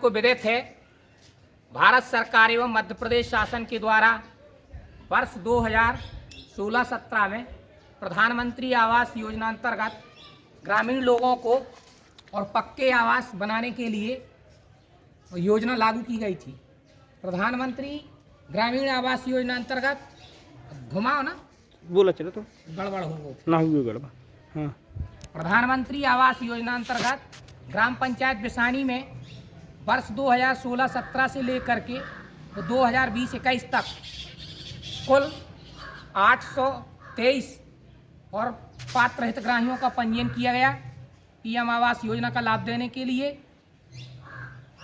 सबको विदित है, भारत सरकार एवं मध्य प्रदेश शासन के द्वारा वर्ष 2016-17 में प्रधानमंत्री आवास योजना अंतर्गत ग्रामीण लोगों को और पक्के आवास बनाने के लिए योजना लागू की गई थी। प्रधानमंत्री ग्रामीण आवास योजना अंतर्गत घुमाओ ना, बोला चलो तो गड़बड़ हो ना हुई गड़बड़। हाँ, प्रधानमंत्री आवास योजना अंतर्गत ग्राम पंचायत बिसानी में वर्ष 2016-17 से लेकर के 2020-21 तक कुल 823 और पात्र हितग्राहियों का पंजीयन किया गया पीएम आवास योजना का लाभ देने के लिए।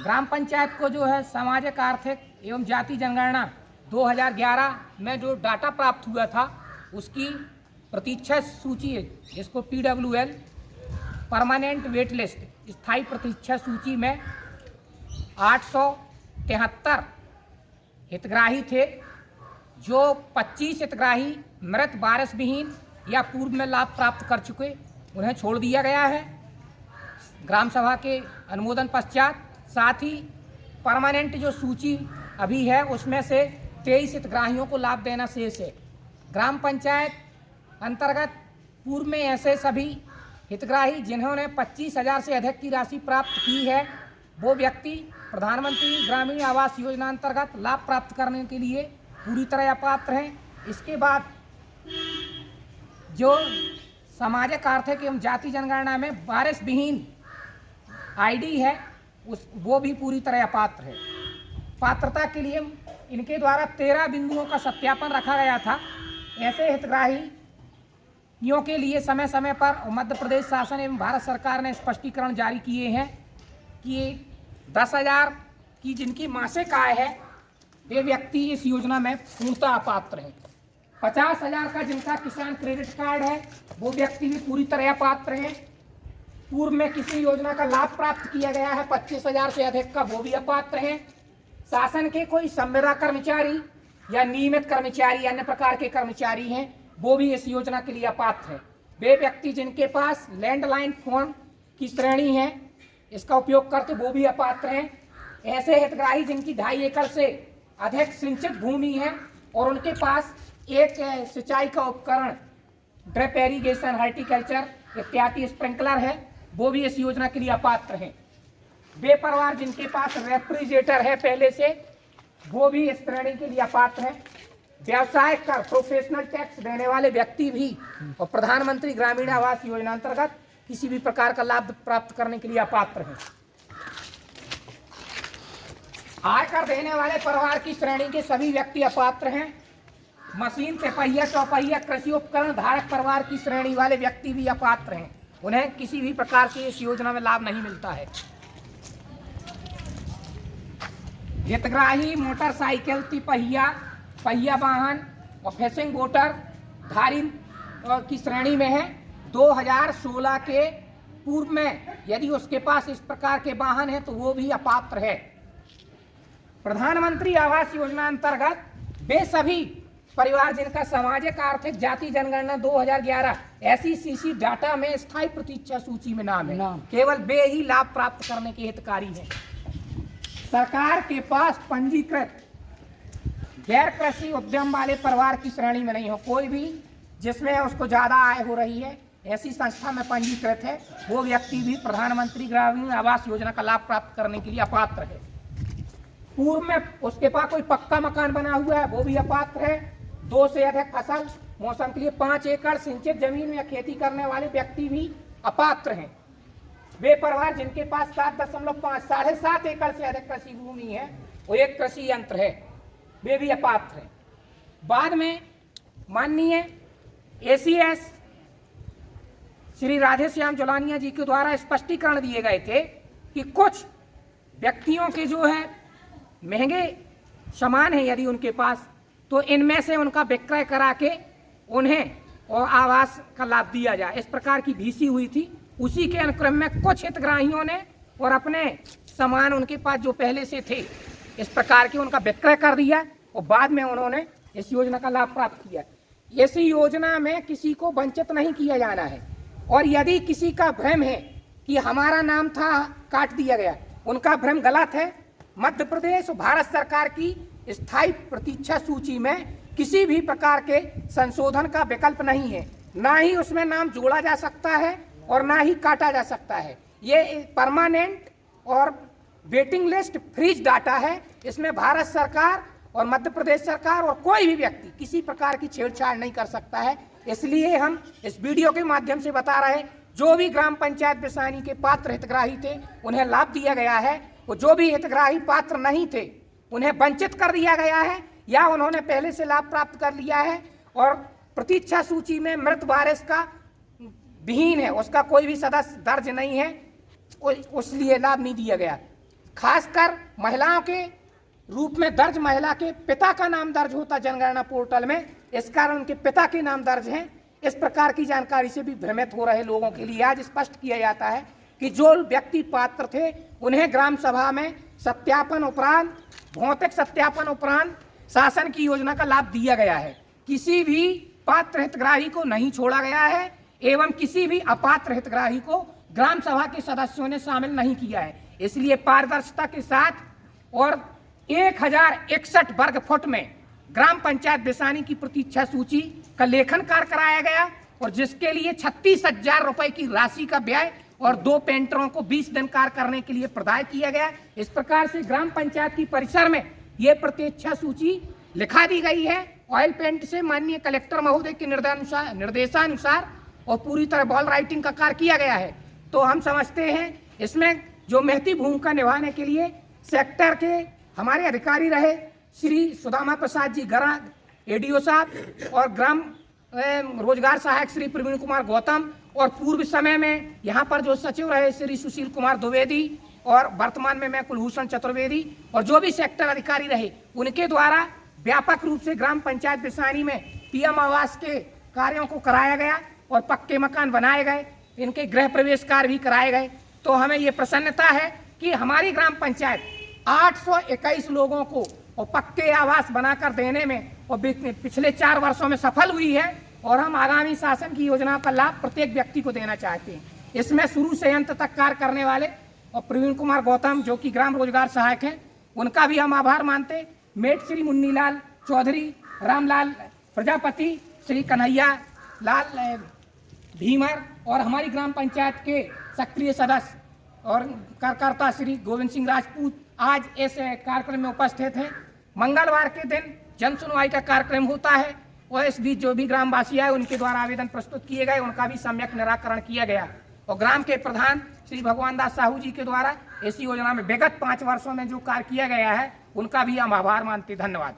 ग्राम पंचायत को जो है सामाजिक आर्थिक एवं जाति जनगणना 2011 में जो डाटा प्राप्त हुआ था उसकी प्रतीक्षा सूची है, जिसको PWL परमानेंट वेट लिस्ट स्थायी प्रतीक्षा सूची में 873 हितग्राही थे, जो 25 हितग्राही मृत वारिस विहीन या पूर्व में लाभ प्राप्त कर चुके, उन्हें छोड़ दिया गया है ग्राम सभा के अनुमोदन पश्चात। साथ ही परमानेंट जो सूची अभी है उसमें से 23 हितग्राहियों को लाभ देना शेष है। ग्राम पंचायत अंतर्गत पूर्व में ऐसे सभी हितग्राही जिन्होंने 25,000 से अधिक की राशि प्राप्त की है, वो व्यक्ति प्रधानमंत्री ग्रामीण आवास योजना अंतर्गत लाभ प्राप्त करने के लिए पूरी तरह अपात्र हैं। इसके बाद जो सामाजिक आर्थिक एवं जाति जनगणना में वारिस विहीन आईडी है वो भी पूरी तरह अपात्र है। पात्रता के लिए इनके द्वारा 13 बिंदुओं का सत्यापन रखा गया था। ऐसे हितग्राहियों के लिए समय समय पर मध्य प्रदेश शासन एवं भारत सरकार ने स्पष्टीकरण जारी किए हैं कि 10,000 की जिनकी मासिक आय है वे व्यक्ति इस योजना में पूर्णतः अपात्र हैं। 50,000 का जिनका किसान क्रेडिट कार्ड है वो व्यक्ति भी पूरी तरह अपात्र हैं। पूर्व में किसी योजना का लाभ प्राप्त किया गया है 25,000 से अधिक का, वो भी अपात्र हैं। शासन के कोई संविदा कर्मचारी या नियमित कर्मचारी अन्य प्रकार के कर्मचारी हैं, वो भी इस योजना के लिए अपात्र हैं। वे व्यक्ति जिनके पास लैंडलाइन फोन की श्रेणी है इसका उपयोग करते, वो भी अपात्र हैं। ऐसे हितग्राही जिनकी 2.5 एकड़ से अधिक सिंचित भूमि है और उनके पास एक सिंचाई का उपकरण ड्रिप इरिगेशन, हॉर्टिकल्चर इत्यादि स्प्रिंकलर है, वो भी इस योजना के लिए अपात्र हैं। वे परिवार जिनके पास रेफ्रिजरेटर है पहले से, वो भी इस श्रेणी के लिए अपात्र हैं। व्यवसाय कर प्रोफेशनल टैक्स देने वाले व्यक्ति भी और प्रधानमंत्री ग्रामीण आवास योजना अंतर्गत किसी भी प्रकार का लाभ प्राप्त करने के लिए अपात्र हैं। आयकर देने वाले परिवार की श्रेणी के सभी व्यक्ति अपात्र हैं। मशीन, तिपहिया, चौपहिया कृषि उपकरण धारक परिवार की श्रेणी वाले व्यक्ति भी अपात्र हैं, उन्हें किसी भी प्रकार से इस योजना में लाभ नहीं मिलता है। हितग्राही मोटरसाइकिल, तिपहिया, पहिया वाहन और फेसिंग वोटर धारी की श्रेणी में है। 2016 के पूर्व में यदि उसके पास इस प्रकार के वाहन है तो वो भी अपात्र है। प्रधानमंत्री आवास योजना अंतर्गत वे सभी परिवार जिनका सामाजिक आर्थिक जाति जनगणना 2011 SECC डाटा में स्थायी प्रतीक्षा सूची में नाम है, केवल वे ही लाभ प्राप्त करने के हितकारी हैं। सरकार के पास पंजीकृत गैर कृषि उद्यम वाले परिवार की श्रेणी में नहीं हो, कोई भी जिसमें उसको ज्यादा आय हो रही है ऐसी संस्था में पंजीकृत है, वो व्यक्ति भी प्रधानमंत्री ग्रामीण आवास योजना का लाभ प्राप्त करने के लिए अपात्र है। पूर्व में उसके पास कोई पक्का मकान बना हुआ है वो भी अपात्र है। 2 से अधिक फसल मौसम के लिए 5 एकड़ सिंचित जमीन में खेती करने वाले व्यक्ति भी अपात्र हैं। वे परिवार जिनके पास 7.5 एकड़ से अधिक कृषि भूमि है वो एक कृषि यंत्र है, वे भी अपात्र हैं। बाद में माननीय ACS श्री राधेश्याम जुलानिया जी के द्वारा स्पष्टीकरण दिए गए थे कि कुछ व्यक्तियों के जो है महंगे सामान है यदि उनके पास, तो इनमें से उनका विक्रय करा के उन्हें और आवास का लाभ दिया जाए, इस प्रकार की भीसी हुई थी। उसी के अनुक्रम में कुछ हितग्राहियों ने और अपने सामान उनके पास जो पहले से थे इस प्रकार के उनका विक्रय कर दिया और बाद में उन्होंने इस योजना का लाभ प्राप्त किया। इसी योजना में किसी को वंचित नहीं किया जाना है और यदि किसी का भ्रम है कि हमारा नाम था काट दिया गया, उनका भ्रम गलत है। मध्य प्रदेश और भारत सरकार की स्थायी प्रतीक्षा सूची में किसी भी प्रकार के संशोधन का विकल्प नहीं है, ना ही उसमें नाम जोड़ा जा सकता है और ना ही काटा जा सकता है। ये परमानेंट और वेटिंग लिस्ट फ्रीज डाटा है। इसमें भारत सरकार और मध्य प्रदेश सरकार और कोई भी व्यक्ति किसी प्रकार की छेड़छाड़ नहीं कर सकता है। इसलिए हम इस वीडियो के माध्यम से बता रहे हैं, जो भी ग्राम पंचायत बिसानी के पात्र हितग्राही थे उन्हें लाभ दिया गया है, वो जो भी हितग्राही पात्र नहीं थे उन्हें वंचित कर दिया गया है या उन्होंने पहले से लाभ प्राप्त कर लिया है और प्रतीक्षा सूची में मृत वारिस का विहीन है, उसका कोई भी सदस्य दर्ज नहीं है, उसलिए लाभ नहीं दिया गया। खासकर महिलाओं के रूप में दर्ज महिला के पिता का नाम दर्ज होता जनगणना पोर्टल में, इस कारण उनके पिता के नाम दर्ज हैं। इस प्रकार की जानकारी से भी भ्रमित हो रहे लोगों के लिए आज स्पष्ट किया जाता है कि जो व्यक्ति पात्र थे उन्हें ग्राम सभा में सत्यापन उपरांत, भौतिक सत्यापन उपरांत शासन की योजना का लाभ दिया गया है। किसी भी पात्र हितग्राही को नहीं छोड़ा गया है एवं किसी भी अपात्र हितग्राही को ग्राम सभा के सदस्यों ने शामिल नहीं किया है। इसलिए पारदर्शिता के साथ और 1061 वर्ग फुट में ग्राम पंचायत बिसानी की प्रतीक्षा सूची का लेखन कार्य कराया गया और जिसके लिए 36,000 रुपए की राशि का व्यय और 2 पेंटरों को 20 दिन कार्य करने के लिए प्रदान किया गया। इस प्रकार से ग्राम पंचायत की परिसर में ये प्रतीक्षा सूची लिखा दी गई है ऑयल पेंट से माननीय कलेक्टर महोदय के निर्देशानुसार और पूरी तरह बॉल राइटिंग का कार्य किया गया है। तो हम समझते हैं इसमें जो महती भूमिका निभाने के लिए सेक्टर के हमारे अधिकारी रहे श्री सुदामा प्रसाद जी गरा एडीओ साहब और ग्राम रोजगार सहायक श्री प्रवीण कुमार गौतम और पूर्व समय में यहाँ पर जो सचिव रहे श्री सुशील कुमार द्विवेदी और वर्तमान में मैं कुलभूषण चतुर्वेदी और जो भी सेक्टर अधिकारी रहे उनके द्वारा व्यापक रूप से ग्राम पंचायत बिसानी में पीएम आवास के कार्यों को कराया गया और पक्के मकान बनाए गए, इनके गृह प्रवेश कार्य भी कराए गए। तो हमें ये प्रसन्नता है कि हमारी ग्राम पंचायत 821 लोगों को और पक्के आवास बनाकर देने में और पिछले 4 वर्षों में सफल हुई है और हम आगामी शासन की योजनाओं का लाभ प्रत्येक व्यक्ति को देना चाहते हैं। इसमें शुरू से अंत तक कार्य करने वाले और प्रवीण कुमार गौतम जो कि ग्राम रोजगार सहायक हैं उनका भी हम आभार मानते हैं। मेट श्री मुन्नीलाल चौधरी, रामलाल प्रजापति, श्री कन्हैया लाल भीमर और हमारी ग्राम पंचायत के सक्रिय सदस्य और कार्यकर्ता श्री गोविंद सिंह राजपूत आज इस कार्यक्रम में उपस्थित हैं। मंगलवार के दिन जन सुनवाई का कार्यक्रम होता है और इस बीच जो भी ग्रामवासी आए उनके द्वारा आवेदन प्रस्तुत किए गए, उनका भी सम्यक निराकरण किया गया और ग्राम के प्रधान श्री भगवान दास साहू जी के द्वारा इस योजना में विगत 5 वर्षों में जो कार्य किया गया है उनका भी हम आभार मानते। धन्यवाद।